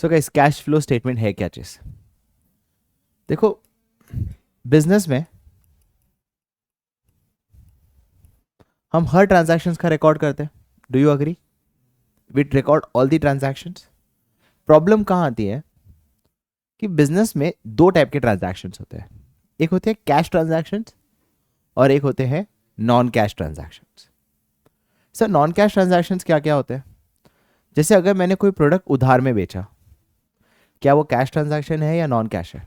So guys, cash flow statement है क्या चीज? देखो, बिजनेस में हम हर ट्रांजैक्शंस का रिकॉर्ड करते हैं. Do you agree? We record all the transactions. Problem कहाँ आती है कि बिजनेस में दो टाइप के ट्रांजैक्शंस होते हैं. एक होते हैं कैश ट्रांजैक्शंस और एक होते हैं non cash transactions. Sir, non cash transactions क्या क्या होते हैं? जैसे अगर मैंने कोई प्रोडक्ट उधार में बेचा, क्या वो कैश ट्रांजैक्शन है या नॉन कैश है?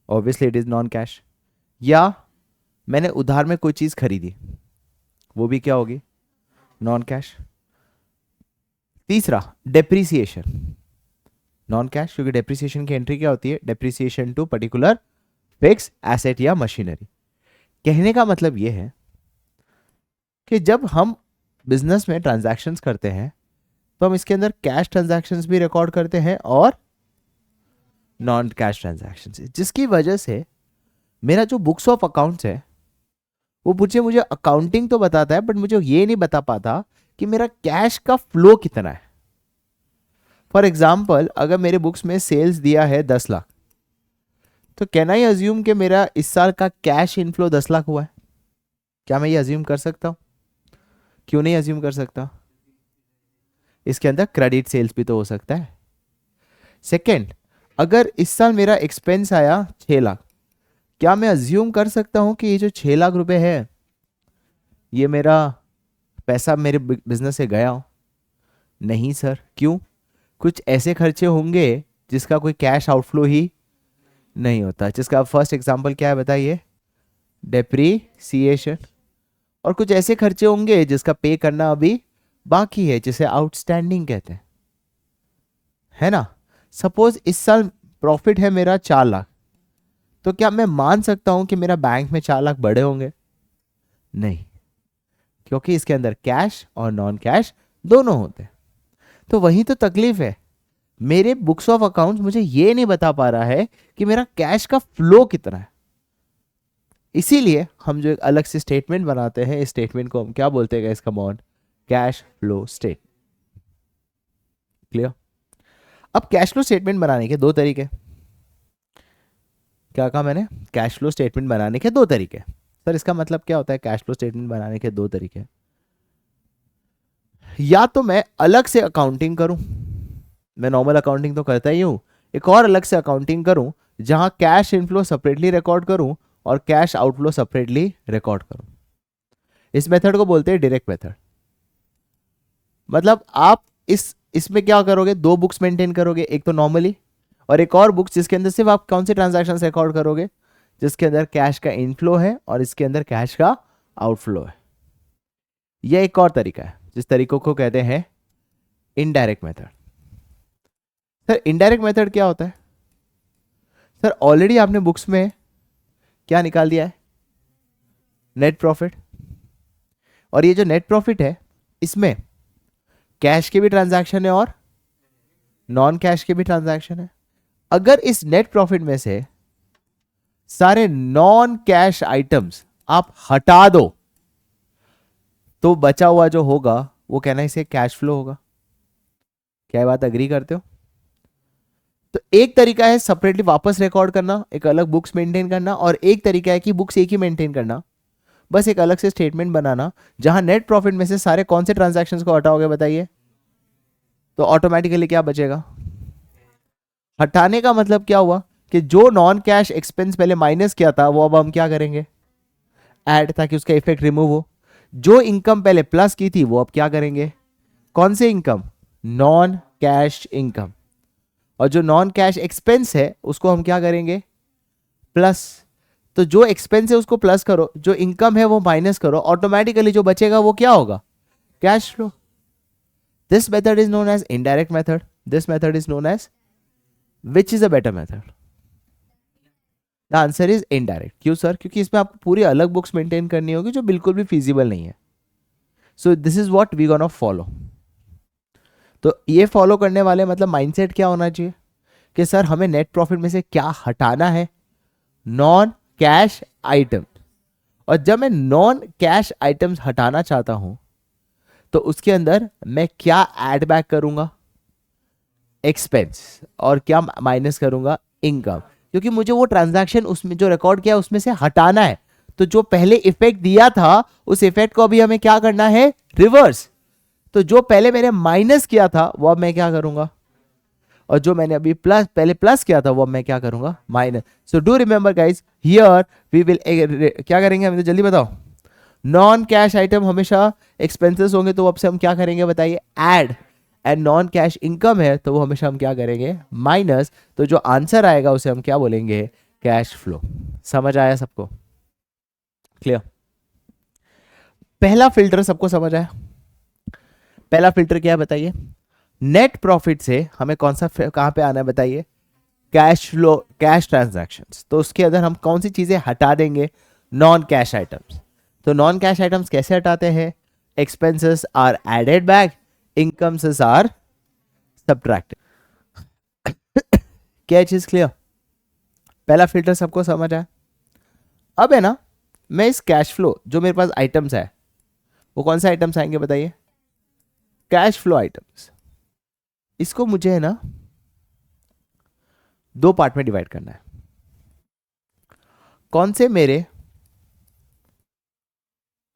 Obviously it is non cash. या मैंने उधार में कोई चीज खरीदी, वो भी क्या होगी? Non cash. तीसरा, डेप्रिसिएशन. नॉन कैश, क्योंकि डेप्रिसिएशन की एंट्री क्या होती है? Depreciation to particular fix asset या मशीनरी. कहने का मतलब यह है कि जब हम बिजनेस में ट्रांजैक्शंस करते हैं तो हम इसके अंदर कैश ट्रांजैक्शंस भी रिकॉर्ड करते हैं और नॉन कैश ट्रांजैक्शंस, जिसकी वजह से मेरा जो बुक्स ऑफ अकाउंट्स है वो मुझे अकाउंटिंग तो बताता है, बट मुझे ये नहीं बता पाता कि मेरा कैश का फ्लो कितना है. फॉर एग्जाम्पल, अगर मेरे बुक्स में सेल्स दिया है 10 लाख, तो कैन आई अज्यूम कि मेरा इस साल का कैश इनफ्लो 10 लाख हुआ है? क्या मैं ये अज्यूम कर सकता हूं? क्यों नहीं अज्यूम कर सकता? इसके अंदर क्रेडिट सेल्स भी तो हो सकता है. सेकेंड, अगर इस साल मेरा एक्सपेंस आया 6 लाख, क्या मैं अज्यूम कर सकता हूं कि ये जो 6 लाख रुपए है ये मेरा पैसा मेरे बिजनेस से गया हो? नहीं सर. क्यों? कुछ ऐसे खर्चे होंगे जिसका कोई कैश आउटफ्लो ही नहीं होता. जिसका फर्स्ट एग्जांपल क्या है बताइए? डेप्रीसिएशन. और कुछ ऐसे खर्चे होंगे जिसका पे करना अभी बाकी है, जिसे आउटस्टैंडिंग कहते हैं, है ना. सपोज इस साल प्रॉफिट है मेरा 4 लाख, तो क्या मैं मान सकता हूं कि मेरा बैंक में 4 लाख बड़े होंगे? नहीं, क्योंकि इसके अंदर कैश और नॉन कैश दोनों होते हैं. तो वही तो तकलीफ है. मेरे बुक्स ऑफ अकाउंट्स मुझे ये नहीं बता पा रहा है कि मेरा कैश का फ्लो कितना है. इसीलिए हम जो एक अलग से स्टेटमेंट बनाते हैं, इस स्टेटमेंट को हम क्या बोलते हैं? इसका मॉन कैश फ्लो स्टेट. क्लियर? अब कैश फ्लो स्टेटमेंट बनाने के दो तरीके. क्या कहा मैंने? कैश फ्लो स्टेटमेंट बनाने के दो तरीके. सर, इसका मतलब क्या होता है कैश फ्लो स्टेटमेंट बनाने के दो तरीके? या तो मैं अलग से अकाउंटिंग करूं, मैं नॉर्मल अकाउंटिंग तो करता ही हूं, एक और अलग से अकाउंटिंग करूं जहां कैश इनफ्लो सेपरेटली रिकॉर्ड करूं और कैश आउटफ्लो सेपरेटली रिकॉर्ड करूं. इस मेथड को बोलते हैं डायरेक्ट मेथड. मतलब आप इसमें क्या करोगे? दो बुक्स मेंटेन करोगे, एक तो नॉर्मली और एक और बुक्स जिसके अंदर सिर्फ आप कौन से ट्रांजैक्शंस रिकॉर्ड करोगे? जिसके अंदर कैश का इनफ्लो है और इसके अंदर कैश का आउटफ्लो है. यह एक और तरीका है, जिस तरीकों को कहते हैं indirect method. Sir, indirect method क्या होता है? सर, ऑलरेडी आपने बुक्स में क्या निकाल दिया है? Net profit. और ये जो नेट प्रॉफिट है, इसमें कैश के भी ट्रांजैक्शन है और नॉन कैश के भी ट्रांजैक्शन है. अगर इस नेट प्रॉफिट में से सारे नॉन कैश आइटम्स आप हटा दो, तो बचा हुआ जो होगा वो कहना इसे कैश फ्लो होगा. क्या बात अग्री करते हो? तो एक तरीका है सेपरेटली वापस रिकॉर्ड करना, एक अलग बुक्स मेंटेन करना, और एक तरीका है कि बुक्स एक ही मेंटेन करना, बस एक अलग से स्टेटमेंट बनाना जहां नेट प्रॉफिट में से सारे कौन से ट्रांजैक्शंस को हटाओगे बताइए? तो ऑटोमेटिकली क्या बचेगा? हटाने का मतलब क्या हुआ कि जो नॉन कैश एक्सपेंस पहले माइनस किया था वो अब हम क्या करेंगे? ऐड, ताकि उसका इफेक्ट रिमूव हो. जो इनकम पहले प्लस की थी वो अब क्या करेंगे? कौन से इनकम? Non cash income. और जो नॉन कैश एक्सपेंस है उसको हम क्या करेंगे? प्लस. तो जो एक्सपेंस है उसको प्लस करो, जो इनकम है वो माइनस करो, ऑटोमेटिकली जो बचेगा वो क्या होगा? Cash flow. This method is known as indirect method. This method is known as, which is a better method? The answer is indirect. क्यों सर? क्योंकि इसमें आपको पूरी अलग बुक्स मेंटेन करनी होगी जो बिल्कुल भी फिजिबल नहीं है. So this is what we gonna follow. तो ये फॉलो करने वाले मतलब माइंडसेट क्या होना चाहिए कि सर हमें नेट प्रॉफिट में से क्या हटाना है? Non cash item. और जब मैं नॉन कैश आइटम्स हटाना चाहता हूं तो उसके अंदर मैं क्या ऐड बैक करूंगा? एक्सपेंस और क्या माइनस करूंगा, इनकम, क्योंकि मुझे वो ट्रांजैक्शन उसमें जो रिकॉर्ड किया उसमें से हटाना है। तो जो पहले इफेक्ट दिया था उस इफेक्ट को अभी हमें क्या करना है, रिवर्स। तो जो पहले मैंने माइनस किया था वो अब मैं क्या करूंगा, और जो मैंने अभी प्लस पहले प्लस किया था वो अब मैं क्या करूंगा, minus. So do remember guys, here we will क्या करेंगे, हमें तो जल्दी बताओ। नॉन कैश आइटम हमेशा एक्सपेंसेस होंगे तो अब से हम क्या करेंगे बताइए, add. And non cash income है तो वो हमेशा हम क्या करेंगे, माइनस। तो जो आंसर आएगा उसे हम क्या बोलेंगे, कैश फ्लो। समझ आया सबको, क्लियर। पहला फिल्टर सबको समझ आया। पहला फिल्टर क्या है बताइए, नेट प्रॉफिट से हमें कौन सा कहां पे आना है बताइए, कैश फ्लो, कैश ट्रांजैक्शंस। तो उसके अंदर हम कौन सी चीजें हटा देंगे, नॉन कैश आइटम्स। तो नॉन कैश आइटम्स कैसे हटाते हैं, expenses are added back, incomes are subtracted. क्या चीज क्लियर, पहला फिल्टर सबको समझ आया। अब है ना, मैं इस कैश फ्लो जो मेरे पास आइटम्स है वो कौन से आइटम्स आएंगे बताइए, कैश फ्लो आइटम्स। इसको मुझे है ना दो पार्ट में डिवाइड करना है। कौन से मेरे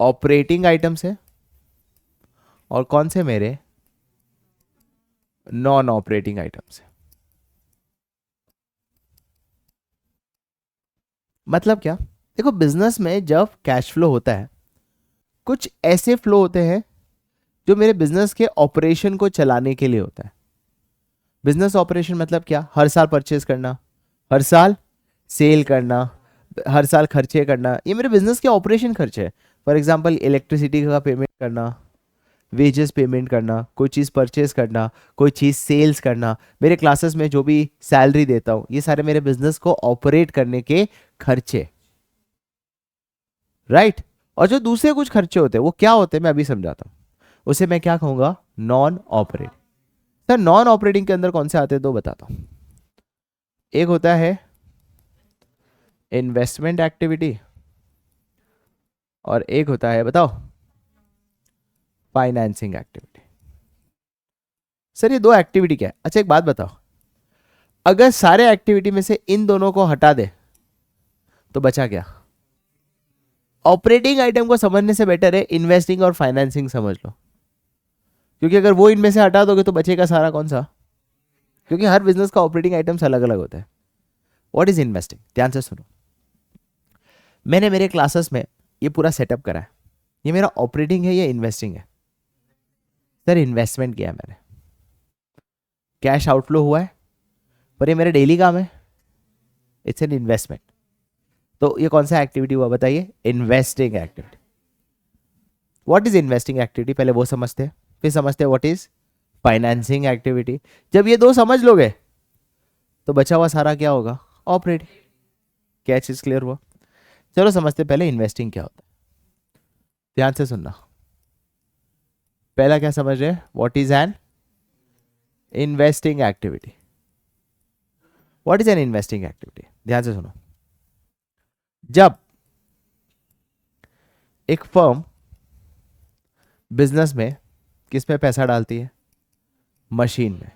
ऑपरेटिंग आइटम्स है और कौन से मेरे नॉन ऑपरेटिंग आइटम्स है। मतलब क्या, देखो बिजनेस में जब कैश फ्लो होता है, कुछ ऐसे फ्लो होते हैं जो मेरे बिजनेस के ऑपरेशन को चलाने के लिए होता है। बिजनेस ऑपरेशन मतलब क्या, हर साल परचेज करना, हर साल सेल करना, हर साल खर्चे करना, ये मेरे बिजनेस के ऑपरेशन खर्चे हैं। फॉर एग्जांपल इलेक्ट्रिसिटी का पेमेंट करना, वेजेस पेमेंट करना, कोई चीज़ परचेज करना, कोई चीज़ सेल्स करना, मेरे क्लासेस में जो भी सैलरी देता हूँ, ये सारे मेरे बिजनेस को ऑपरेट करने के खर्चे, राइट। और जो दूसरे कुछ खर्चे होते हैं वो क्या होते हैं मैं अभी समझाता हूँ, उसे मैं क्या कहूँगा, non operating. Sir non operating के अंदर कौन से आते हैं दो बताता हूँ। एक होता है इन्वेस्टमेंट एक्टिविटी और एक होता है बताओ फाइनेंसिंग एक्टिविटी। सर ये दो एक्टिविटी क्या है, अच्छा एक बात बताओ, अगर सारे एक्टिविटी में से इन दोनों को हटा दे तो बचा क्या। ऑपरेटिंग आइटम को समझने से बेटर है इन्वेस्टिंग और फाइनेंसिंग समझ लो, क्योंकि अगर वो इनमें से हटा दोगे तो बचेगा सारा कौन सा, क्योंकि हर बिजनेस का ऑपरेटिंग आइटम्स अलग अलग होता है। व्हाट इज इन्वेस्टिंग, ध्यान से सुनो। मैंने मेरे क्लासेस में ये पूरा सेटअप करा है, ये मेरा ऑपरेटिंग है, ये इन्वेस्टिंग है। सर इन्वेस्टमेंट किया है मैंने, कैश आउटफ्लो हुआ है, पर ये मेरा डेली काम है, इट्स एन इन्वेस्टमेंट। तो ये कौन सा एक्टिविटी हुआ बताइए, investing activity. What is investing activity पहले वो समझते हैं, फिर समझते हैं व्हाट इज फाइनेंसिंग एक्टिविटी। जब ये दो समझ लोगे तो बचा हुआ सारा क्या होगा, ऑपरेटिंग। क्या चीज क्लियर हुआ, चलो समझते पहले इन्वेस्टिंग क्या होता है। ध्यान से सुनना, पहला क्या समझ रहे हैं, what is an investing activity. What is an investing activity, ध्यान से सुनो। जब एक फर्म बिजनेस में किस में पैसा डालती है, मशीन में,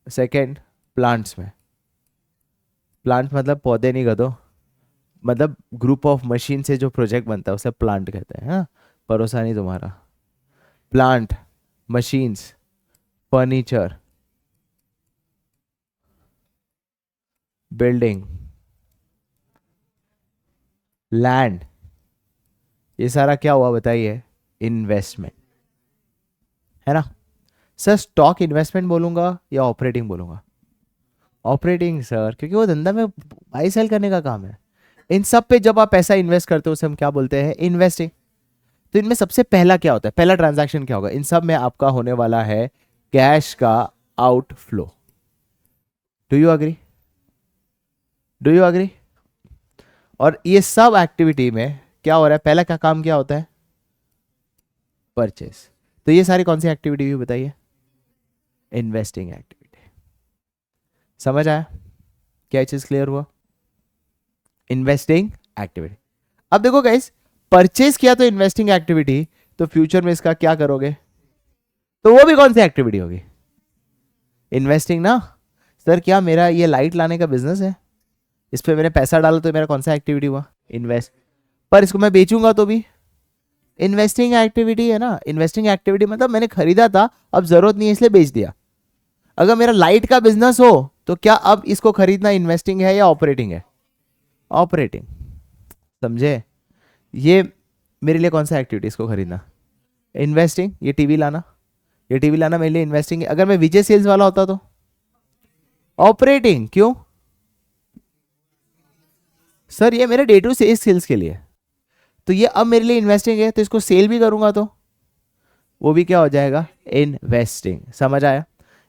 सेकंड प्लांट्स में, प्लांट मतलब पौधे नहीं गधो, मतलब ग्रुप ऑफ मशीन से जो प्रोजेक्ट बनता है उसे प्लांट कहते हैं, हाँ भरोसा नहीं तुम्हारा। Plant, machines, furniture, building, land, ये सारा क्या हुआ बताइए, इन्वेस्टमेंट, है ना। सर स्टॉक इन्वेस्टमेंट बोलूंगा या ऑपरेटिंग बोलूंगा, ऑपरेटिंग सर, क्योंकि वो धंधा में बाई सेल करने का काम है। इन सब पे जब आप पैसा इन्वेस्ट करते हो उसे हम क्या बोलते हैं, इन्वेस्टिंग। तो इनमें सबसे पहला क्या होता है, पहला ट्रांजैक्शन क्या होगा इन सब में, आपका होने वाला है कैश का outflow. Do you agree, do you agree. और ये सब एक्टिविटी में क्या हो रहा है, पहला क्या काम क्या होता है, परचेस। तो ये सारी कौन सी एक्टिविटी हुई बताइए, इन्वेस्टिंग एक्टिविटी। समझ आया, क्या चीज क्लियर हुआ, इन्वेस्टिंग एक्टिविटी। अब देखो गाइस, परचेज किया तो इन्वेस्टिंग एक्टिविटी, तो फ्यूचर में इसका क्या करोगे, तो वो भी कौन सी एक्टिविटी होगी, इन्वेस्टिंग ना। सर क्या मेरा ये लाइट लाने का बिजनेस है, इस पे मैंने पैसा डाला तो मेरा कौन सा एक्टिविटी हुआ, इन्वेस्ट। पर इसको मैं बेचूंगा तो भी इन्वेस्टिंग एक्टिविटी है ना। इन्वेस्टिंग एक्टिविटी मतलब मैंने खरीदा था, अब जरूरत नहीं है इसलिए बेच दिया। अगर मेरा लाइट का बिजनेस हो तो क्या अब इसको खरीदना इन्वेस्टिंग है या ऑपरेटिंग है, ऑपरेटिंग। समझे? ये मेरे लिए कौन सा एक्टिविटी, इसको खरीदना इन्वेस्टिंग। ये टीवी लाना, ये टीवी लाना मेरे लिए इन्वेस्टिंग है। अगर मैं विजय सेल्स वाला होता तो ऑपरेटिंग। क्यों सर? ये मेरे डे टू सेल्स के लिए, तो ये अब मेरे लिए इन्वेस्टिंग है, तो इसको सेल भी करूंगा तो वो भी क्या हो जाएगा, इन्वेस्टिंग। समझ आया?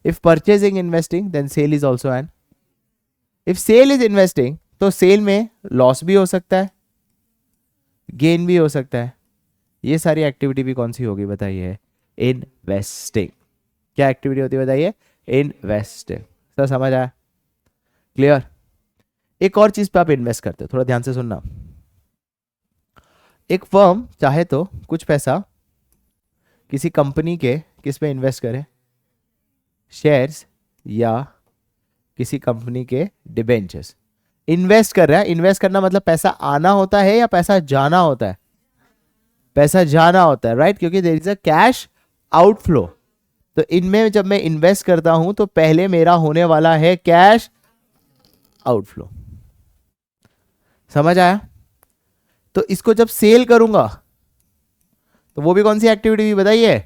If purchasing investing then sale is also an, if sale is investing तो सेल में लॉस भी हो सकता है, गेन भी हो सकता है। ये सारी एक्टिविटी भी कौन सी होगी बताइए, इन्वेस्टिंग। क्या एक्टिविटी होती है बताइए, इन्वेस्टिंग। सर समझ आया? क्लियर? एक और चीज पे आप इन्वेस्ट करते हो, थोड़ा ध्यान से सुनना। एक फर्म चाहे तो कुछ पैसा किसी कंपनी के किस पे इन्वेस्ट करे, शेयर्स या किसी कंपनी के डिबेंचर्स। इन्वेस्ट कर रहा है, इन्वेस्ट करना मतलब पैसा आना होता है या पैसा जाना होता है, पैसा जाना होता है, राइट? क्योंकि there is a cash outflow. तो इनमें जब मैं इन्वेस्ट करता हूं तो पहले मेरा होने वाला है कैश आउटफ्लो। समझ आया? तो इसको जब सेल करूंगा तो वो भी कौन सी एक्टिविटी भी बताइए,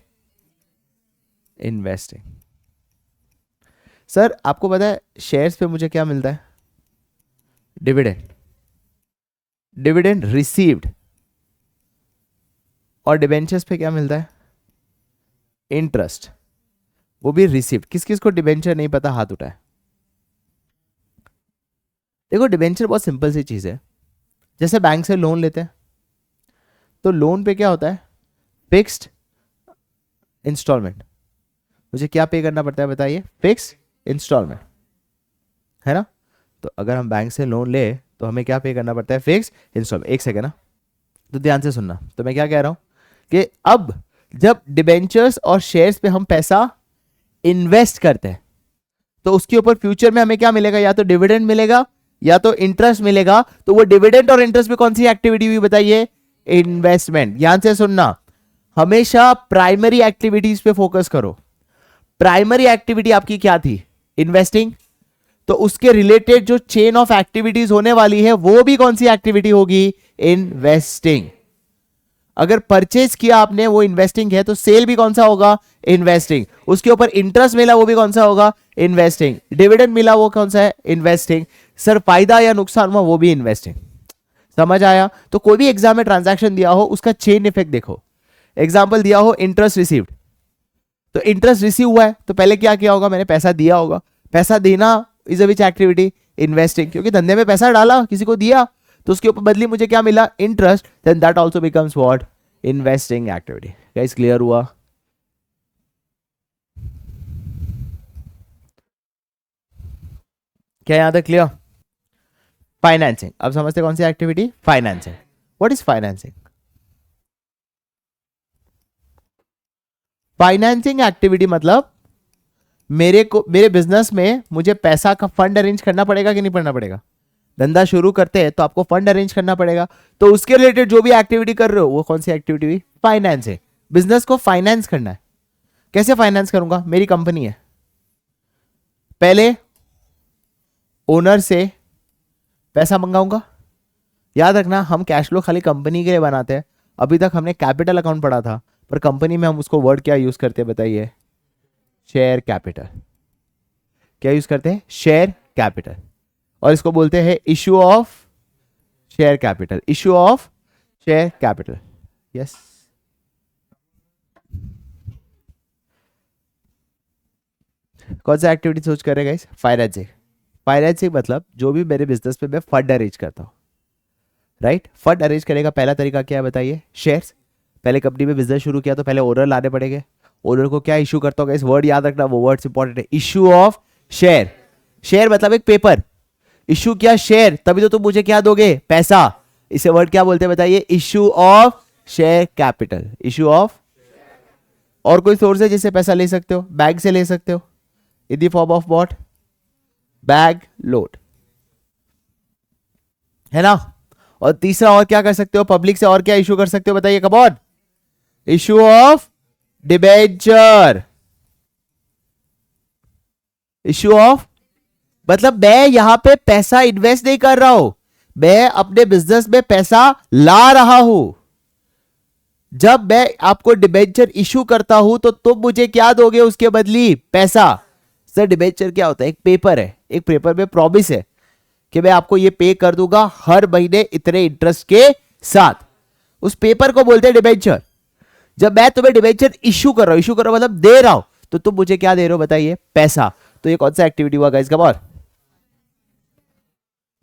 इन्वेस्टिंग। सर आपको पता है शेयर्स पे मुझे क्या मिलता है, डिविडेंड, डिविडेंड रिसीव्ड। और डिबेंचर्स पे क्या मिलता है, इंटरेस्ट, वो भी रिसीव्ड। किस किस को डिबेंचर नहीं पता हाथ उठाए। देखो डिबेंचर बहुत सिंपल सी चीज है, जैसे बैंक से लोन लेते हैं तो लोन पे क्या होता है, फिक्स्ड इंस्टॉलमेंट। मुझे क्या पे करना पड़ता है बताइए, फिक्स्ड इंस्टॉलमेंट, है ना? तो अगर हम बैंक से लोन ले तो हमें क्या पे करना पड़ता है, फिक्स्ड इंस्टॉलमेंट। एक सेकेंड ना, तो ध्यान से सुनना। तो मैं क्या कह रहा हूं कि अब जब डिबेंचर्स और शेयर्स पे हम पैसा इन्वेस्ट करते हैं तो उसके ऊपर फ्यूचर में हमें क्या मिलेगा, या तो डिविडेंड मिलेगा या तो इंटरेस्ट मिलेगा। तो वो डिविडेंड और इंटरेस्ट में कौन सी एक्टिविटी हुई बताइए, इन्वेस्टमेंट। ध्यान से सुनना, हमेशा प्राइमरी एक्टिविटीज पे फोकस करो। प्राइमरी एक्टिविटी आपकी क्या थी, इन्वेस्टिंग। तो उसके रिलेटेड जो चेन ऑफ एक्टिविटीज होने वाली है वो भी कौन सी एक्टिविटी होगी, इन्वेस्टिंग। अगर परचेज किया आपने वो इन्वेस्टिंग है, तो सेल भी कौन सा होगा, इन्वेस्टिंग। उसके ऊपर इंटरेस्ट मिला वो भी कौन सा होगा, इन्वेस्टिंग। डिविडेंड मिला वो कौन सा है, इन्वेस्टिंग। सर फायदा या नुकसान हुआ वो भी इन्वेस्टिंग। समझ आया? तो कोई भी एग्जाम में ट्रांजैक्शन दिया हो उसका चेन इफेक्ट देखो। एग्जाम्पल दिया हो इंटरेस्ट रिसीव्ड, तो इंटरेस्ट रिसीव हुआ है तो पहले क्या किया होगा, मैंने पैसा दिया होगा। पैसा देना is a which activity, investing. क्योंकि धंधे में पैसा डाला, किसी को दिया, तो उसके ऊपर बदली मुझे क्या मिला, interest. Then that also becomes what, investing activity. Guys clear हुआ? क्या यहां तक क्लियर? फाइनेंसिंग, अब समझते कौन सी activity, financing. What is financing? Financing activity मतलब मेरे बिजनेस में मुझे पैसा का फंड अरेंज करना पड़ेगा कि नहीं करना पड़ेगा। धंधा शुरू करते हैं तो आपको फंड अरेंज करना पड़ेगा, तो उसके रिलेटेड जो भी एक्टिविटी कर रहे हो वो कौन सी एक्टिविटी हुई, फाइनेंस है। बिजनेस को फाइनेंस करना है। कैसे फाइनेंस करूंगा, मेरी कंपनी है, पहले ओनर से पैसा मंगाऊंगा। याद रखना हम कैश फ्लो खाली कंपनी के लिए बनाते हैं। अभी तक हमने कैपिटल अकाउंट पढ़ा था, पर कंपनी में हम उसको वर्ड क्या यूज करते हैं बताइए, शेयर कैपिटल। क्या यूज करते हैं, शेयर कैपिटल। और इसको बोलते हैं issue of share capital, issue of share capital. Yes, कौन सा एक्टिविटी सोच कर रहे गाइस, फाइनेंसिंग। फाइनेंसिंग मतलब जो भी मेरे बिजनेस पे मैं फंड अरेंज करता हूं, राइट? फंड अरेंज करने का पहला तरीका क्या है बताइए, शेयर्स। पहले कंपनी में बिजनेस शुरू किया तो पहले ओनर लाने पड़ेंगे। ओनर को क्या इशू करता होगा, इस वर्ड याद रखना, वो वर्ड्स इंपॉर्टेंट है, इशू ऑफ शेयर। शेयर मतलब एक पेपर, इशू किया शेयर, तभी तो तुम मुझे क्या दोगे, पैसा। इसे वर्ड क्या बोलते हैं बताइए, issue of share capital, issue of. और कोई सोर्स है जिससे पैसा ले सकते हो, बैंक से ले सकते हो, in the form of what, bag load, है ना। और तीसरा और क्या कर सकते हो, पब्लिक से और क्या इशू कर सकते हो बताइए, come on, issue of debenture, issue of, मतलब मैं यहां पे पैसा इन्वेस्ट नहीं कर रहा हूं, मैं अपने बिजनेस में पैसा ला रहा हूं। जब मैं आपको डिबेंचर इशू करता हूं तो तुम मुझे क्या दोगे उसके बदली, पैसा। सर डिबेंचर क्या होता है, एक पेपर है, एक पेपर में प्रॉमिस है कि मैं आपको ये पे कर दूंगा हर महीने इतने इंटरेस्ट के साथ, उस पेपर को बोलते हैं डिबेंचर। जब मैं तुम्हें डिबेंचर इशू कर रहा हूं, इशू कर रहा हूं मतलब दे रहा हूं, तो तुम मुझे क्या दे रहे हो बताइए, पैसा। तो ये कौन सा एक्टिविटी हुआ गाइस, कम ऑन।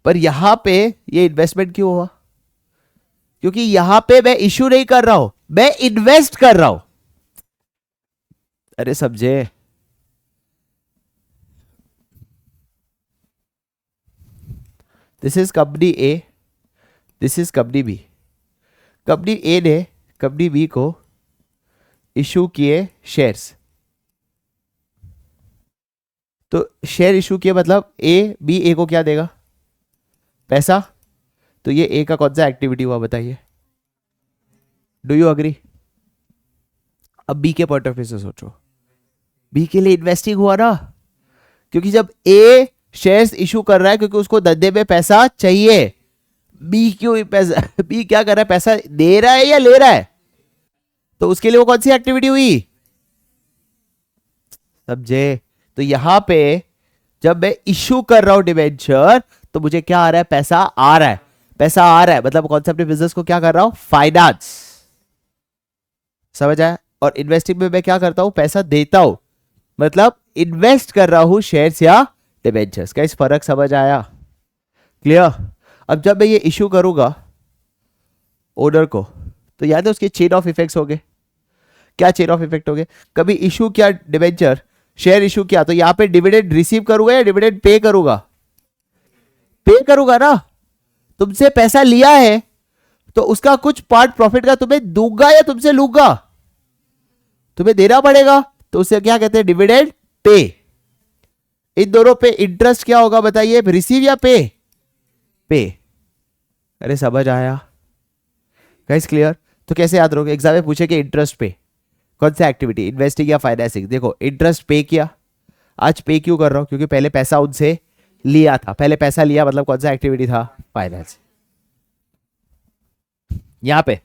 पर यहां पे ये इन्वेस्टमेंट क्यों हुआ, क्योंकि यहां पे मैं इशू नहीं कर रहा हूं, मैं इन्वेस्ट कर रहा हूं। अरे समझे, this is company A, this is company B. Company A ने कंपनी बी को इशू किए शेयर्स, तो शेयर इशू किए मतलब ए को क्या देगा, पैसा। तो ये ए का कौन सा एक्टिविटी हुआ बताइए, डू यू अग्री। अब बी के पॉइंट ऑफ व्यू से सोचो, बी के लिए इन्वेस्टिंग हुआ ना, क्योंकि जब ए शेयर्स इशू कर रहा है क्योंकि उसको धंधे में पैसा चाहिए, बी क्यों पैसा बी क्या कर रहा है, पैसा दे रहा है या ले रहा है, तो उसके लिए वो कौन सी एक्टिविटी हुई, समझे। तो यहां पे जब मैं इशू कर रहा हूं डिबेंचर तो मुझे क्या आ रहा है, पैसा आ रहा है, पैसा आ रहा है मतलब कॉन्सेप्ट बिजनेस को क्या कर रहा हूं, फाइनेंस, समझ आया। और इन्वेस्टिंग में मैं क्या करता हूं, पैसा देता हूं, मतलब इन्वेस्ट कर रहा हूं शेयर्स या डिबेंचर्स का, इस फर्क समझ आया, क्लियर। अब जब मैं ये इशू करूंगा ओनर को, तो याद है उसके चेन ऑफ इफेक्ट्स हो गए, क्या चेन ऑफ इफेक्ट हो गए, कभी इशू किया डिबेंचर, शेयर इशू किया, तो यहां पे डिविडेंड रिसीव करूंगा या डिविडेंड पे करूंगा, पे करूंगा ना, तुमसे पैसा लिया है तो उसका कुछ पार्ट प्रॉफिट का तुम्हें दूंगा या तुमसे लूंगा, तुम्हें देना पड़ेगा, तो उसे क्या कहते हैं, डिविडेंड पे। इन दोनों पे इंटरेस्ट क्या होगा बताइए, रिसीव या पे, पे। अरे समझ आया गाइस, क्लियर। तो कैसे याद रखोगे, एग्जाम में पूछे कि इंटरेस्ट पे कौन सा एक्टिविटी, इन्वेस्टिंग या फाइनेंसिंग। देखो इंटरेस्ट पे किया, आज पे क्यों कर रहा हूं, क्योंकि पहले पैसा उनसे लिया था, पहले पैसा लिया मतलब कौन सा एक्टिविटी था, फाइनेंस। यहां पे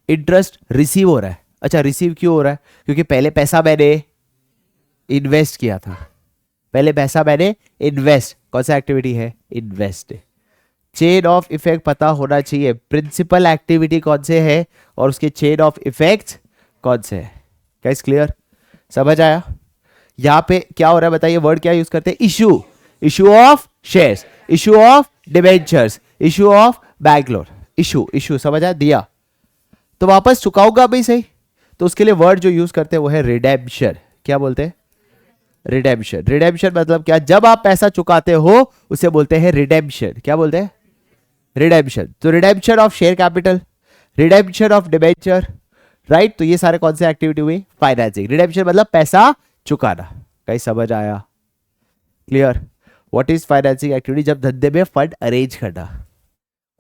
इंटरेस्ट रिसीव हो रहा है, अच्छा रिसीव क्यों हो रहा है, क्योंकि पहले पैसा मैंने इन्वेस्ट किया था, पहले पैसा मैंने इन्वेस्ट, कौन सा एक्टिविटी है, इन्वेस्ट। चेन ऑफ इफेक्ट पता होना चाहिए, प्रिंसिपल एक्टिविटी कौन से है और उसके चेन ऑफ इफेक्ट्स कौन से है, गाइस क्लियर, समझ आया। यहां पे क्या हो रहा है बताइए, वर्ड क्या यूज करते हैं, issue, issue of shares, issue of debentures, issue of bank loan, issue, issue समझ आया, दिया तो वापस चुकाऊंगा भी सही, तो उसके लिए वर्ड जो यूज करते हैं वो है रिडेम्पशन। क्या बोलते हैं, रिडेम्पशन। रिडेम्पशन मतलब क्या, जब आप पैसा चुकाते हो उसे बोलते हैं रिडेम्पशन, क्या बोलते हैं, रिडेम्पशन। तो redemption of share capital, redemption of debenture, right. तो ये सारे कौन से एक्टिविटी हुई, फाइनेंसिंग। रिडेम्पशन मतलब पैसा चुकाना, कहीं समझ आया, clear. What is financing activity, जब धंधे में फंड अरेंज करना।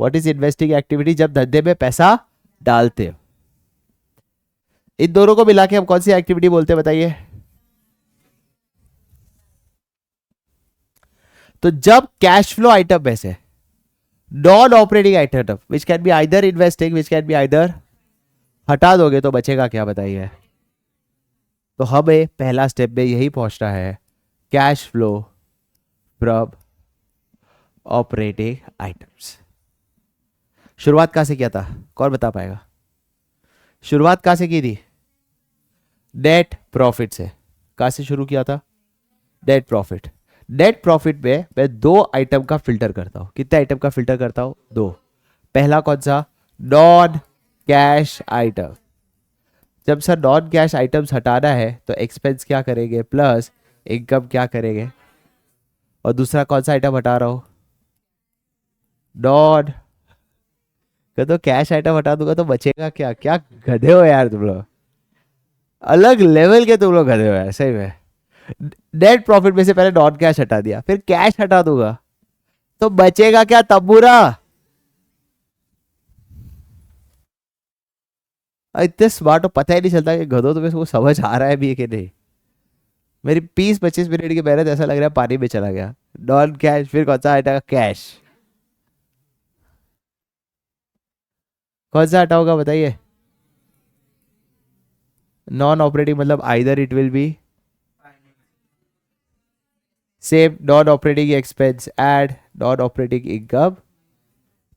व्हाट इज इन्वेस्टिंग एक्टिविटी, जब धंधे में पैसा डालते हो। इन दोनों को मिला के हम कौन सी एक्टिविटी बोलते हैं बताइए। तो जब कैश फ्लो आइटम में से non operating item which can be either investing, which can be either, हटा दोगे तो बचेगा क्या बताइए। तो हमें पहला स्टेप में यही पहुंचना है, cash flow from operating items. शुरुआत कहां से किया था, कौन बता पाएगा, शुरुआत कहां से की थी, नेट प्रॉफिट से। कहां से शुरू किया था, नेट प्रॉफिट। नेट प्रॉफिट में मैं दो आइटम का फिल्टर करता हूं, कितने आइटम का फिल्टर करता हूं, दो। पहला कौन सा, नॉन कैश आइटम। जब सर नॉन कैश आइटम्स हटाना है तो एक्सपेंस क्या करेंगे प्लस इनकम क्या करेंगे, और दूसरा कौन सा आइटम हटा रहा हूं, नॉन, तो कैश आइटम हटा दूंगा तो बचेगा क्या, क्या गधे हो यार तुम लोग, अलग लेवल के तुम लोग गधे हो यार सही में। नेट प्रॉफिट में से पहले नॉन कैश हटा दिया, फिर कैश हटा दूंगा, तो बचेगा क्या तबूरा? इतने स्मार्ट हो, पता ही नहीं चलता कि गधो तुम्हें वो समझ आ रहा है भी है कि नहीं। मेरी 20-25 मिनट की मेहनत ऐसा लग रहा है पानी में चला गया। नॉन कैश, फिर कौन सा हटाएगा? कैश। कौन सा हटा होगा बताइए? नॉन ऑपरेटिंग मतलब either it will be save non operating expense add non operating income,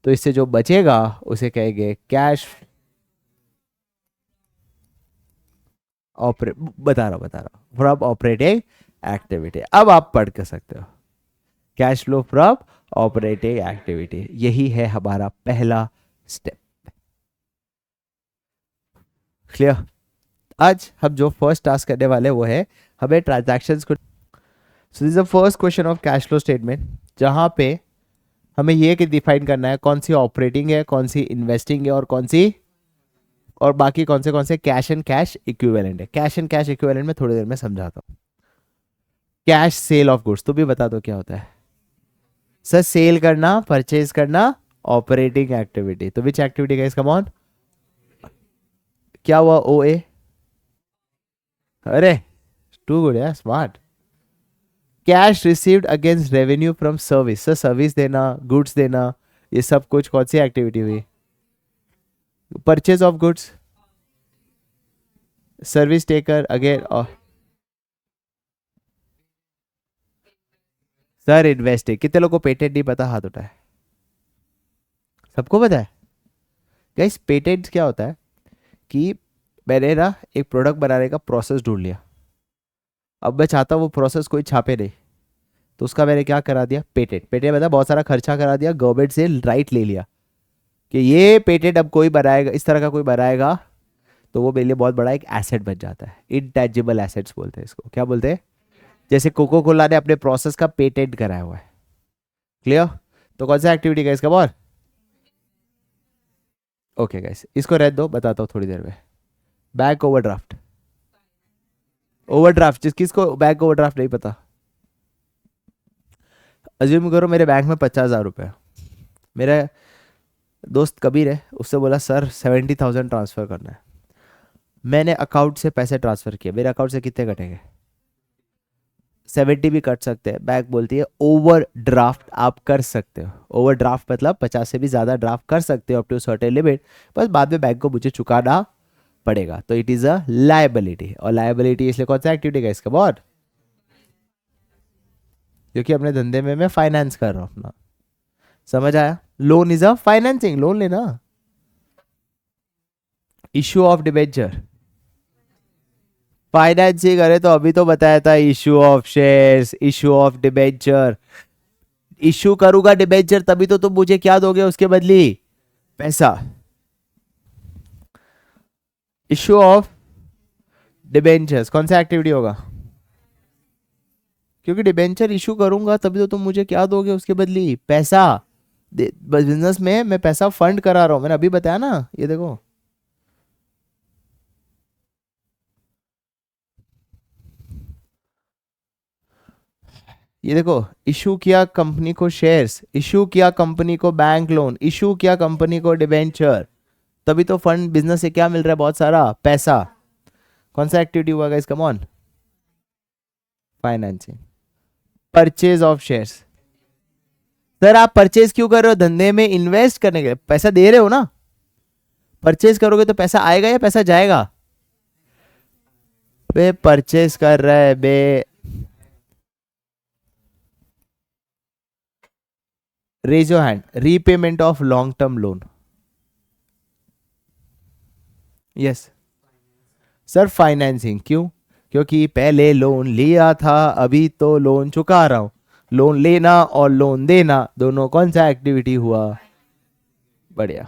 तो इससे जो बचेगा उसे कहेंगे कैश ऑपरेट, बता रहा हूँ फ्रॉम ऑपरेटिंग एक्टिविटी। अब आप पढ़ कर सकते हो cash flow from operating activity, यही है हमारा पहला स्टेप। क्लियर? आज हम जो फर्स्ट टास्क करने वाले वो है हमें ट्रांजैक्शंस को, सो this is the first question of cash flow statement, जहां पे हमें ये कि डिफाइन करना है कौन सी ऑपरेटिंग है, कौन सी इन्वेस्टिंग है, और कौन सी, और बाकी कौन से कैश एंड कैश इक्विवेलेंट है। कैश एंड कैश इक्विवेलेंट में थोड़ी देर में समझाता हूँ। कैश सेल ऑफ गुड्स, तो भी बता दो क्या होता है सर? सेल करना, परचेज करना, ऑपरेटिंग एक्टिविटी। तो विच एक्टिविटी गाइस, कम ऑन? क्या हुआ? ओ ए? अरे टू गुड यार, smart. Cash received against revenue from service, sir service देना, गुड्स देना, ये सब कुछ कौन सी एक्टिविटी हुई? Purchase of goods, service taker again, sir investing. कितने लोगों को पेटेंट नहीं पता? हाथ उठाए। सबको पता है? गाइस पेटेंट क्या होता है कि मैंने ना एक प्रोडक्ट बनाने का प्रोसेस ढूंढ लिया, अब मैं चाहता हूँ वो प्रोसेस कोई छापे नहीं, तो उसका मैंने क्या करा दिया? पेटेंट। पेटेंट मतलब बहुत सारा खर्चा करा दिया, गवर्नमेंट से राइट ले लिया कि ये पेटेंट अब कोई बनाएगा, इस तरह का कोई बनाएगा तो वो मेरे लिए बहुत बड़ा एक एसेट बन जाता है। इंटैंजिबल एसेट्स बोलते हैं इसको। क्या बोलते हैं? जैसे कोको कोला ने अपने प्रोसेस का पेटेंट कराया हुआ है। क्लियर? तो कौन सा एक्टिविटी का इसका? और ओके गाइस, इसको रहने दो, बताता हूँ थोड़ी देर में। Bank overdraft. ओवरड्राफ्ट, किसको बैंक ओवरड्राफ्ट नहीं पता? अज्यूम करो मेरे बैंक में 50,000 रुपये है। मेरा दोस्त कबीर है, उससे बोला सर 70,000 ट्रांसफर करना है। मैंने अकाउंट से पैसे ट्रांसफर किए, मेरे अकाउंट से कितने कटेंगे? 70 भी कट सकते हैं। बैंक बोलती है ओवर ड्राफ्ट आप कर सकते हो। ओवर ड्राफ्ट मतलब 50 से भी ज्यादा ड्राफ्ट कर सकते हो अप टू सर्टेन लिमिट, बस बाद में बैंक को मुझे चुकाना पड़ेगा। तो इट इज अ लायबिलिटी। और लायबिलिटी इसलिए कौन सा एक्टिविटी का इसका? बहुत, क्योंकि अपने धंधे में मैं फाइनेंस कर रहा हूँ अपना। समझ आया? Loan is a financing, loan लेना। Issue of debenture, financing. अरे तो अभी तो बताया था, issue of shares, issue of debenture. Issue करूंगा डिबेंचर तभी तो तुम मुझे क्या दोगे उसके बदली? पैसा। इश्यू ऑफ डिबेंचर्स कौन सा एक्टिविटी होगा? क्योंकि डिबेंचर इशू करूंगा तभी तो तुम मुझे क्या दोगे उसके बदली? पैसा। बिजनेस में मैं पैसा फंड करा रहा हूं, मैंने अभी बताया ना, ये देखो। ये देखो, इशू किया कंपनी को शेयर्स, इशू किया कंपनी को बैंक लोन, इशू किया कंपनी को डिबेंचर, तभी तो फंड, बिजनेस से क्या मिल रहा है? बहुत सारा पैसा। कौन सा एक्टिविटी हुआ guys? Come on. Financing. Purchase of shares. Sir आप परचेज क्यों कर रहे हो? धंधे में इन्वेस्ट करने के लिए पैसा दे रहे हो ना। परचेज करोगे तो पैसा आएगा या पैसा जाएगा? बे परचेज कर रहा है बे। Raise your hand. Repayment of long term loan. Yes sir, financing. क्यों? क्योंकि पहले लोन लिया था, अभी तो लोन चुका रहा हूं। लोन लेना और लोन देना दोनों कौन सा एक्टिविटी हुआ? बढ़िया।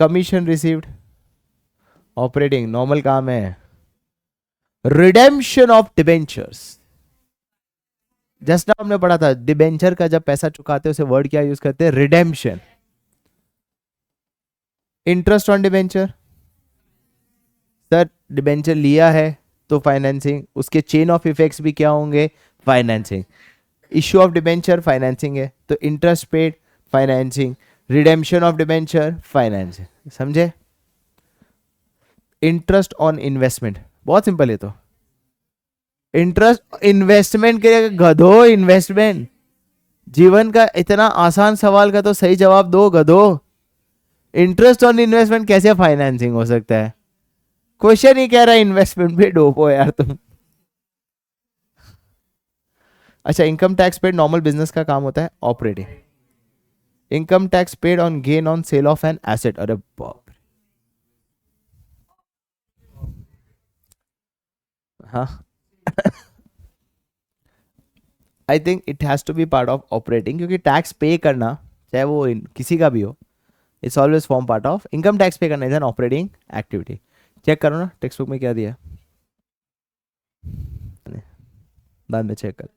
कमीशन रिसीव्ड, ऑपरेटिंग, नॉर्मल काम है। रिडेम्पशन ऑफ डिबेंचर्स, जस्ट ना हमने पढ़ा था, डिबेंचर का जब पैसा चुकाते हैं उसे वर्ड क्या यूज करते हैं? Redemption. Interest on debenture, sir debenture लिया है तो फाइनेंसिंग, उसके चेन ऑफ इफेक्ट्स भी क्या होंगे, financing. Issue of debenture financing है, तो interest paid financing, redemption of debenture financing, समझे। इंटरेस्ट ऑन इन्वेस्टमेंट बहुत सिंपल है, तो इंटरेस्ट इन्वेस्टमेंट के गधो, इन्वेस्टमेंट जीवन का इतना आसान सवाल का तो सही जवाब दो गधो। इंटरेस्ट ऑन इन्वेस्टमेंट कैसे फाइनेंसिंग हो सकता है, क्वेश्चन ही कह रहा है इन्वेस्टमेंट पे डोपो यार तुम। अच्छा, income tax paid normal business का काम होता है operating. Income tax paid on gain on sale of an asset, अरे बाप रे, हाँ I think it has to be part of operating, क्योंकि टैक्स पे करना चाहे वो किसी का भी हो, it's always form part of income tax pay करना is an operating activity. Check करो ना टेक्स्ट बुक में क्या दिया है, बाद में चेक कर।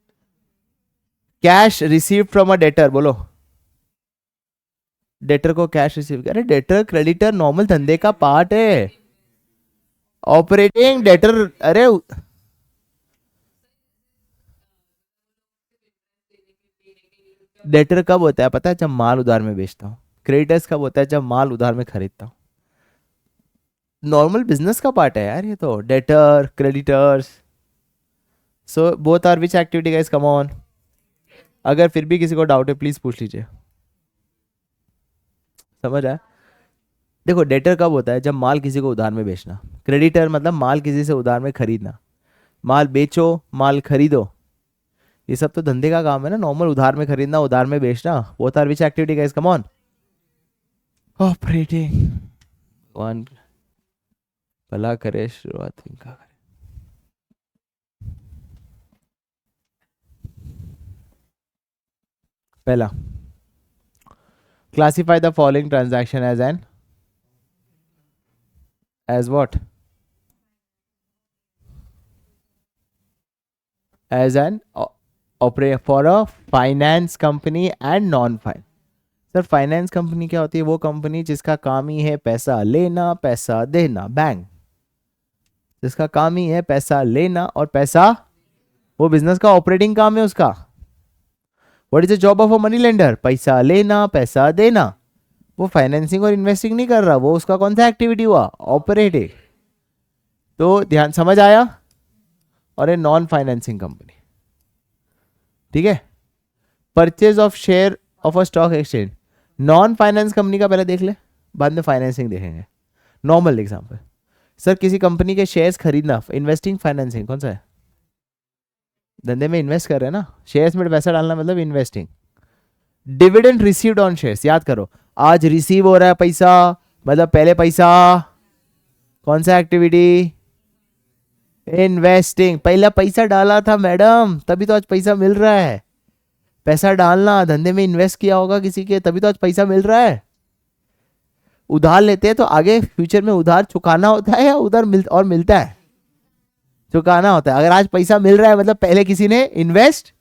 Cash receive from a debtor, बोलो डेटर को कैश रिसीव, अरे डेटर क्रेडिटर नॉर्मल धंधे का पार्ट है, ऑपरेटिंग डेटर, अरे डेटर कब होता है पता है, जब माल उधार में बेचता हूँ। क्रेडिटर्स कब होता है, जब माल उधार में खरीदता हूँ। नॉर्मल बिजनेस का पार्ट है यार ये तो, debtor creditors. So both are which activity guys, come on. अगर फिर भी किसी को डाउट है प्लीज पूछ लीजिए, समझ आया। देखो डेटर कब होता है, जब माल किसी को उधार में बेचना। क्रेडिटर मतलब माल किसी से उधार में खरीदना, माल बेचो माल खरीदो, ये सब तो धंधे का काम है ना, नॉर्मल उधार में खरीदना उधार में बेचना, both are which activity guys, come on. Operating, one भला करे शुरुआत इनका करे। पहला, classify the following transaction as an, as what, as an operate for a finance company and non fine. Sir finance company क्या होती है, वो कंपनी जिसका काम ही है पैसा लेना पैसा देना, बैंक जिसका काम ही है पैसा लेना और पैसा, वो बिजनेस का ऑपरेटिंग काम है उसका। What is the job of a money lender, पैसा लेना पैसा देना। वो फाइनेंसिंग और इन्वेस्टिंग नहीं कर रहा, वो उसका कौन सा एक्टिविटी हुआ, ऑपरेटिंग। तो ध्यान समझ आया। और ए नॉन फाइनेंसिंग कंपनी, ठीक है, purchase of share of a stock exchange. Non finance company का पहले देख ले, बाद में फाइनेंसिंग देखेंगे। नॉर्मल एग्जांपल, सर किसी कंपनी के शेयर्स खरीदना, इन्वेस्टिंग फाइनेंसिंग कौन सा है, धंधे में इन्वेस्ट कर रहे हैं ना, शेयर्स में पैसा डालना मतलब investing. Dividend received on shares, याद करो आज रिसीव हो रहा है पैसा, मतलब पहले पैसा, कौन सा एक्टिविटी, इन्वेस्टिंग। पहला पैसा डाला था मैडम तभी तो आज पैसा मिल रहा है। पैसा डालना, धंधे में इन्वेस्ट किया होगा किसी के, तभी तो आज पैसा मिल रहा है। उधार लेते हैं तो आगे फ्यूचर में उधार चुकाना होता है या उधार मिलता है, चुकाना होता है। अगर आज पैसा मिल रहा है मतलब पहले किसी ने इन्वेस्ट।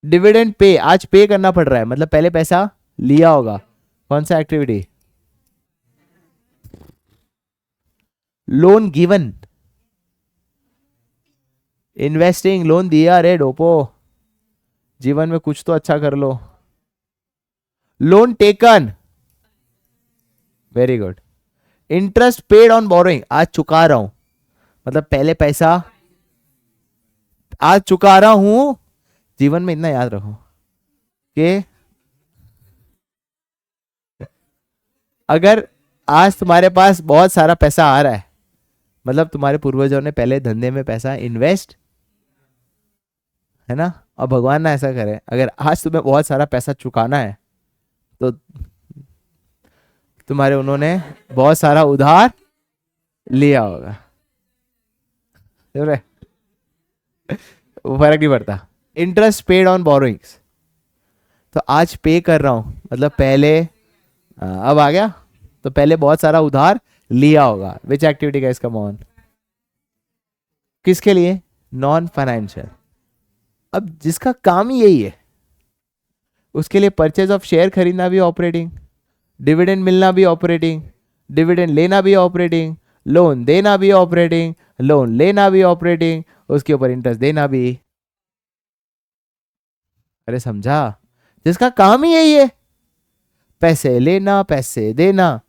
डिविडेंड पे, आज पे करना पड़ रहा है मतलब पहले पैसा लिया होगा, कौन सा activity, loan given, investing, loan दिया रे डोपो, जीवन में कुछ तो अच्छा कर लो। Loan taken, very good. Interest paid on borrowing, आज चुका रहा हूं मतलब पहले पैसा आज चुका रहा हूं। जीवन में इतना याद रखो कि अगर आज तुम्हारे पास बहुत सारा पैसा आ रहा है मतलब तुम्हारे पूर्वजों ने पहले धंधे में पैसा इन्वेस्ट, है ना, और भगवान ना ऐसा करे अगर आज तुम्हें बहुत सारा पैसा चुकाना है तो तुम्हारे उन्होंने बहुत सारा उधार लिया होगा, वो फर्क नहीं पड़ता। इंटरेस्ट पेड ऑन बोरोइंग्स, तो आज पे कर रहा हूं मतलब पहले, अब आ गया, तो पहले बहुत सारा उधार लिया होगा। विच एक्टिविटी का इसका मॉन, किसके लिए, नॉन फाइनेंशियल। अब जिसका काम ही यही है उसके लिए परचेज ऑफ शेयर खरीदना भी ऑपरेटिंग, डिविडेंड मिलना भी ऑपरेटिंग, डिविडेंड लेना भी ऑपरेटिंग, लोन देना भी ऑपरेटिंग, लोन लेना भी ऑपरेटिंग, उसके ऊपर इंटरेस्ट देना भी। अरे समझा, जिसका काम ही यही है, पैसे लेना पैसे देना,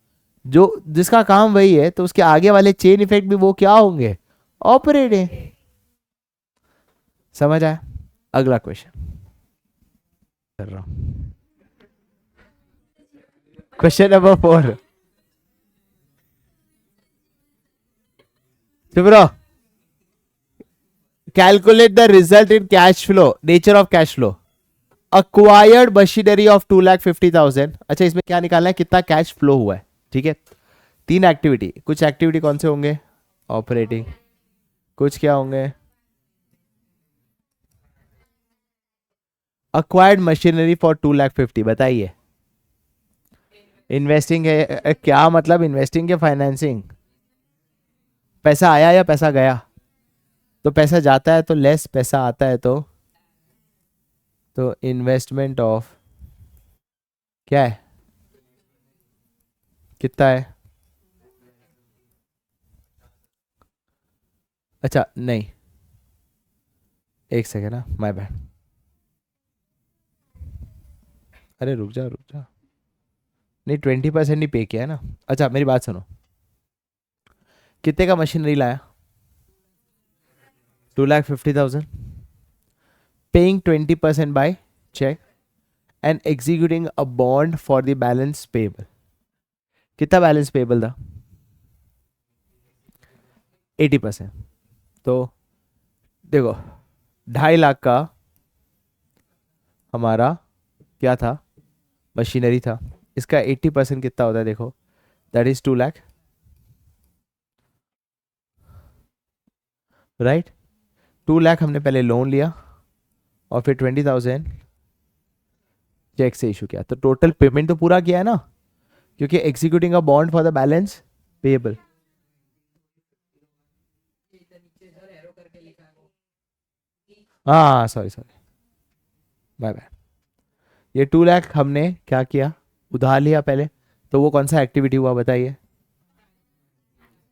जो जिसका काम वही है, तो उसके आगे वाले चेन इफेक्ट भी वो क्या होंगे, ऑपरेटिंग। समझ आया? अगला क्वेश्चन कर रहा हूं, क्वेश्चन नंबर 4। चुप रहो। Calculate the result in cash flow, nature of cash flow. Acquired machinery of 2,50,000। अच्छा, इसमें क्या निकालना है, कितना कैश फ्लो हुआ है। ठीक है, 3 एक्टिविटी, कुछ एक्टिविटी कौन से होंगे, ऑपरेटिंग, कुछ क्या होंगे, अक्वायर्ड मशीनरी फॉर 2,50,000। बताइए, इन्वेस्टिंग है क्या, मतलब इन्वेस्टिंग के फाइनेंसिंग, पैसा आया या पैसा गया, तो पैसा जाता है तो लेस, पैसा आता है तो इन्वेस्टमेंट ऑफ क्या है, कितना है। अच्छा नहीं, एक सेकेंड ना, माय बैड। अरे रुक जा रुक जा, नहीं 20% ही पे किया है ना। अच्छा मेरी बात सुनो, कितने का मशीनरी लाया, 2,50,000, paying 20% by cheque and executing a bond for the balance payable. कितना बैलेंस पेबल था, 80%। तो देखो 2.5 लाख का हमारा क्या था, मशीनरी था, इसका 80% कितना होता है, देखो that is 2 lakh, right. 2 lakh हमने पहले लोन लिया और फिर 20,000 चेक से इशू किया, तो टोटल पेमेंट तो पूरा किया है ना, क्योंकि executing a bond for the balance payable. हाँ सॉरी सॉरी, बाय बाय। ये 2 लाख हमने क्या किया, उधार लिया पहले, तो वो कौन सा एक्टिविटी हुआ बताइए,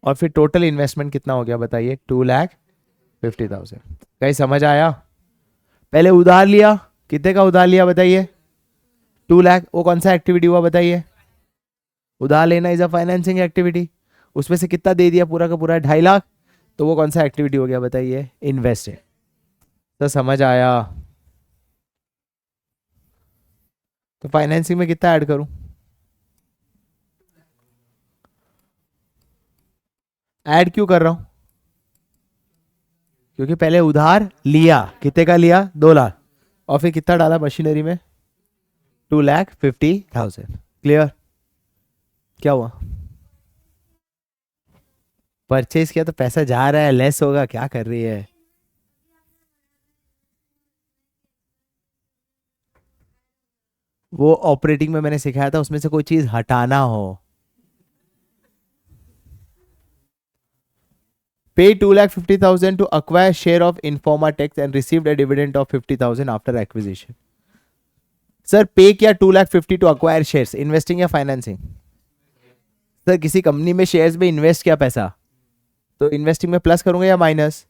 और फिर टोटल इन्वेस्टमेंट कितना हो गया बताइए, 2,50,000। कहीं समझ आया? पहले उधार लिया, कितने का उधार लिया बताइए, 2 लाख, वो कौन सा एक्टिविटी हुआ बताइए, उधार लेना इज अ फाइनेंसिंग एक्टिविटी, उसमें से कितना दे दिया, पूरा का पूरा 2.5 लाख, तो वो कौन सा एक्टिविटी हो गया बताइए, इन्वेस्टिंग। तो समझ आया? तो फाइनेंसिंग में कितना ऐड करूं, ऐड क्यों कर रहा हूं, क्योंकि पहले उधार लिया, कितने का लिया, 2 लाख, और फिर कितना डाला मशीनरी में, 2,50,000। क्लियर? क्या हुआ, परचेज किया तो पैसा जा रहा है, लेस होगा, क्या कर रही है। वो ऑपरेटिंग में मैंने सिखाया था, उसमें से कोई चीज हटाना हो। Pay 2,50,000 to acquire share of Informa Tech and received a dividend of 50,000 after acquisition. Sir पे किया 2,50,000 टू अक्वायर शेयर्स, इन्वेस्टिंग या फाइनेंसिंग? सर किसी कंपनी में शेयर्स में इन्वेस्ट किया पैसा, तो इन्वेस्टिंग में प्लस करूंगा या माइनस,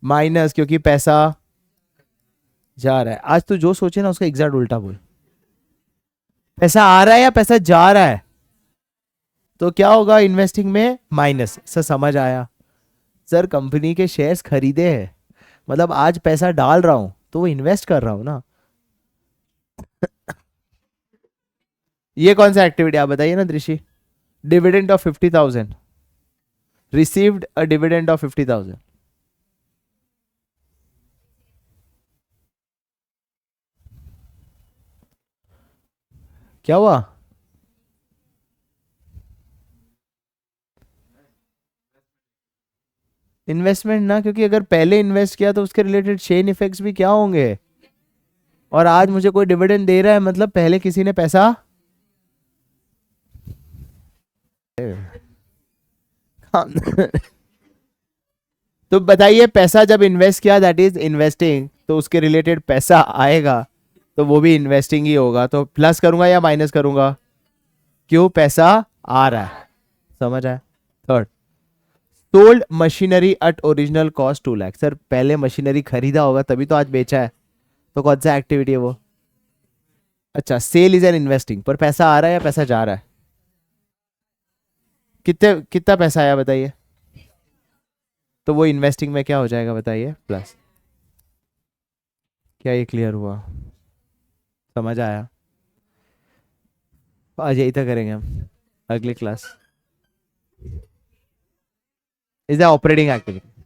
माइनस, क्योंकि पैसा जा रहा है। आज तो जो सोचे ना उसका एग्जैक्ट उल्टा बोल, पैसा आ रहा है या पैसा जा रहा है, तो क्या होगा, इन्वेस्टिंग में माइनस। सर समझ आया? सर कंपनी के शेयर्स खरीदे हैं, मतलब आज पैसा डाल रहा हूं तो वो इन्वेस्ट कर रहा हूं ना। ये कौन सा एक्टिविटी आप बताइए ना दृषि, dividend of 50,000, received a dividend of 50,000। क्या हुआ, इन्वेस्टमेंट ना, क्योंकि अगर पहले इन्वेस्ट किया तो उसके रिलेटेड चेन इफेक्ट्स भी क्या होंगे, और आज मुझे कोई डिविडेंड दे रहा है मतलब पहले किसी ने पैसा तो बताइए, पैसा जब इन्वेस्ट किया दैट इज इन्वेस्टिंग, तो उसके रिलेटेड पैसा आएगा तो वो भी इन्वेस्टिंग ही होगा, तो प्लस करूंगा या माइनस करूंगा, क्यों, पैसा आ रहा है। समझ आया? Third, sold machinery at original cost 2 lakh. Sir पहले मशीनरी खरीदा होगा तभी तो आज बेचा है, तो कौन सा एक्टिविटी है वो? अच्छा, सेल इज एन इन्वेस्टिंग, पर पैसा आ रहा है या पैसा जा रहा है? कितने कितना पैसा आया बताइए? तो वो इन्वेस्टिंग में क्या हो जाएगा बताइए? प्लस। क्या ये क्लियर हुआ? समझ आया? आज यही तो करेंगे हम अगली class. Is the operating activity.